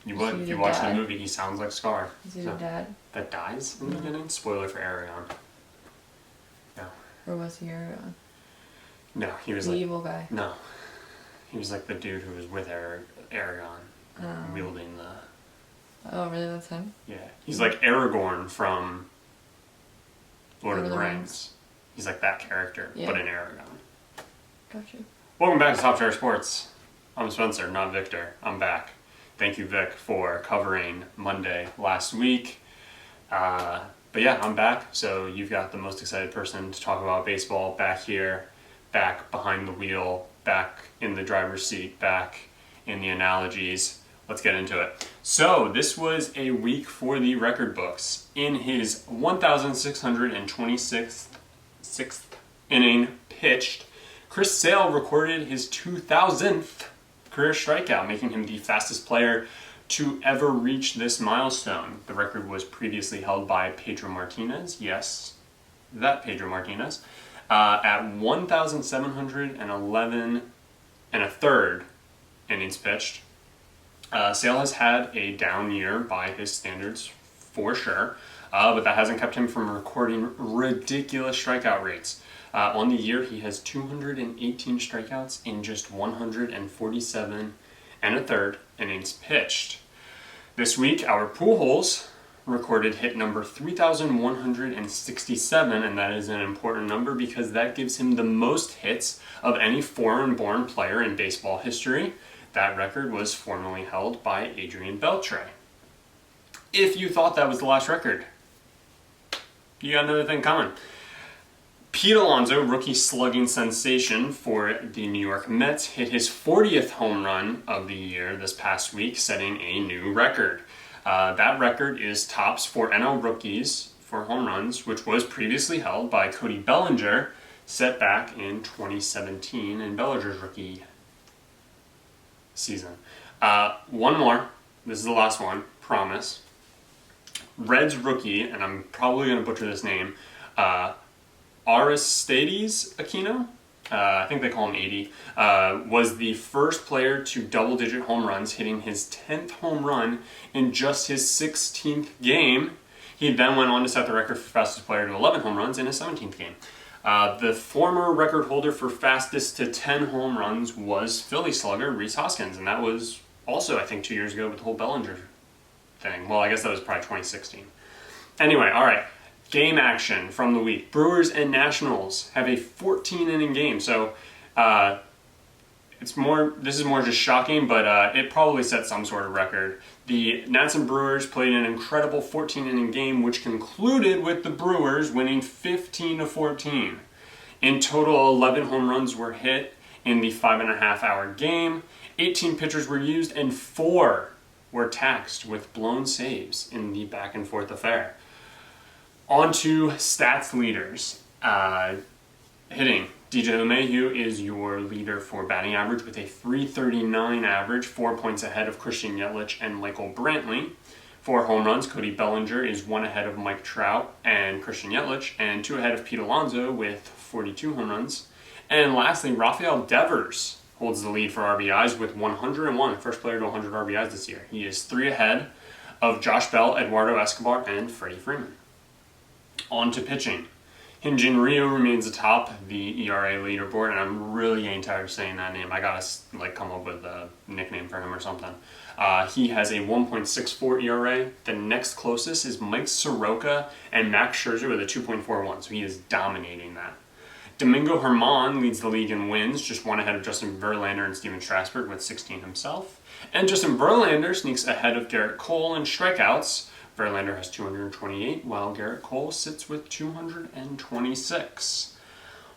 You would. If you watch the movie, he sounds like Scar. Is he the dad? That dies in the beginning? Spoiler for Aragon. No. Or was he Aragon? No, he was the like... evil guy? No. He was like the dude who was with Aragon, wielding the... Oh, really? That's him? Yeah. He's like Aragorn from Lord of the Rings. He's like that character, but in Aragon. Gotcha. Welcome back to Top Tier Sports. I'm Spencer, not Victor. I'm back. Thank you, Vic, for covering Monday last week. But yeah, I'm back. So you've got the most excited person to talk about baseball back here, back behind the wheel, back in the driver's seat, back in the analogies. Let's get into it. So this was a week for the record books. In his 1,626th inning pitched, Chris Sale recorded his 2,000th career strikeout, making him the fastest player to ever reach this milestone. The record was previously held by Pedro Martinez. Yes, that Pedro Martinez. At 1,711 and a third innings pitched. Sale has had a down year by his standards, for sure, but that hasn't kept him from recording ridiculous strikeout rates. On the year, he has 218 strikeouts in just 147 and a third innings pitched. This week, our Pujols recorded hit number 3,167, and that is an important number because that gives him the most hits of any foreign-born player in baseball history. That record was formerly held by Adrian Beltre. If you thought that was the last record, you got another thing coming. Pete Alonso, rookie slugging sensation for the New York Mets, hit his 40th home run of the year this past week, setting a new record. That record is tops for NL rookies for home runs, which was previously held by Cody Bellinger, set back in 2017 in Bellinger's rookie season. One more. This is the last one. Promise. Reds rookie, and I'm probably going to butcher this name, Aristides Aquino, I think they call him 80, was the first player to double-digit home runs, hitting his 10th home run in just his 16th game. He then went on to set the record for fastest player to 11 home runs in his 17th game. The former record holder for fastest to 10 home runs was Philly slugger Rhys Hoskins, and that was also, I think, 2 years ago with the whole Bellinger thing. Well, I guess that was probably 2016. Anyway, all right. Game action from the week. Brewers and Nationals have a 14-inning game, so this is more just shocking, but it probably set some sort of record. The Nats and Brewers played an incredible 14-inning game, which concluded with the Brewers winning 15-14. In total, 11 home runs were hit in the 5.5-hour game. 18 pitchers were used, and 4 were taxed with blown saves in the back-and-forth affair. On to stats leaders. Hitting. DJ LeMahieu is your leader for batting average with a .339 average, 4 points ahead of Christian Yelich and Michael Brantley. For home runs, Cody Bellinger is 1 ahead of Mike Trout and Christian Yelich, and 2 ahead of Pete Alonso with 42 home runs. And lastly, Rafael Devers holds the lead for RBIs with 101, first player to 100 RBIs this year. He is 3 ahead of Josh Bell, Eduardo Escobar, and Freddie Freeman. On to pitching. Hyun-Jin Ryu remains atop the ERA leaderboard, and I'm really getting tired of saying that name. I gotta come up with a nickname for him or something. He has a 1.64 ERA. The next closest is Mike Soroka and Max Scherzer with a 2.41, so he is dominating that. Domingo Germán leads the league in wins, just 1 ahead of Justin Verlander and Steven Strasburg with 16 himself. And Justin Verlander sneaks ahead of Garrett Cole in strikeouts. Verlander has 228, while Garrett Cole sits with 226.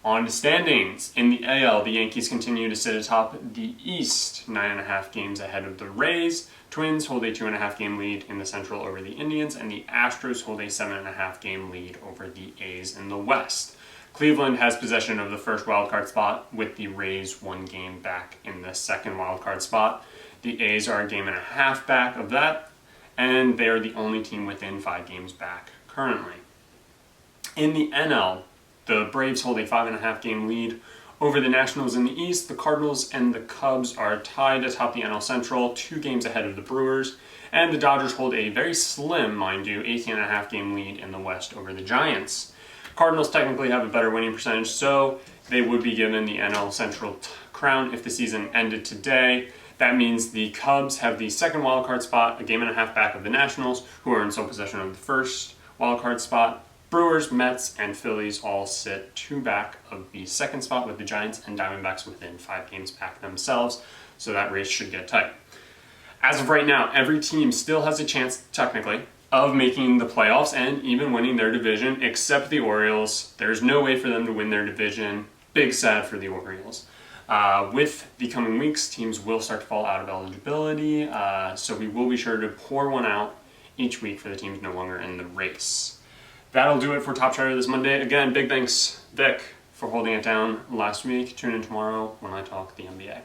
On to standings. In the AL, the Yankees continue to sit atop the East, 9.5 games ahead of the Rays. Twins hold a 2.5 game lead in the Central over the Indians, and the Astros hold a 7.5 game lead over the A's in the West. Cleveland has possession of the first wildcard spot, with the Rays 1 game back in the second wildcard spot. The A's are a game and a half back of that, and they are the only team within 5 games back currently. In the NL, the Braves hold a 5.5 game lead Over the Nationals in the East, the Cardinals and the Cubs are tied atop the NL Central, 2 games ahead of the Brewers, and the Dodgers hold a very slim, mind you, 18.5 game lead in the West over the Giants. Cardinals technically have a better winning percentage, so they would be given the NL Central crown if the season ended today. That means the Cubs have the second wildcard spot, a game and a half back of the Nationals, who are in sole possession of the first wildcard spot. Brewers, Mets, and Phillies all sit 2 back of the second spot, with the Giants and Diamondbacks within 5 games back themselves, so that race should get tight. As of right now, every team still has a chance, technically, of making the playoffs and even winning their division, except the Orioles. There's no way for them to win their division. Big sad for the Orioles. With the coming weeks, teams will start to fall out of eligibility, so we will be sure to pour one out each week for the teams no longer in the race. That'll do it for Top Cheddar this Monday. Again, big thanks, Vic, for holding it down last week. Tune in tomorrow when I talk the NBA.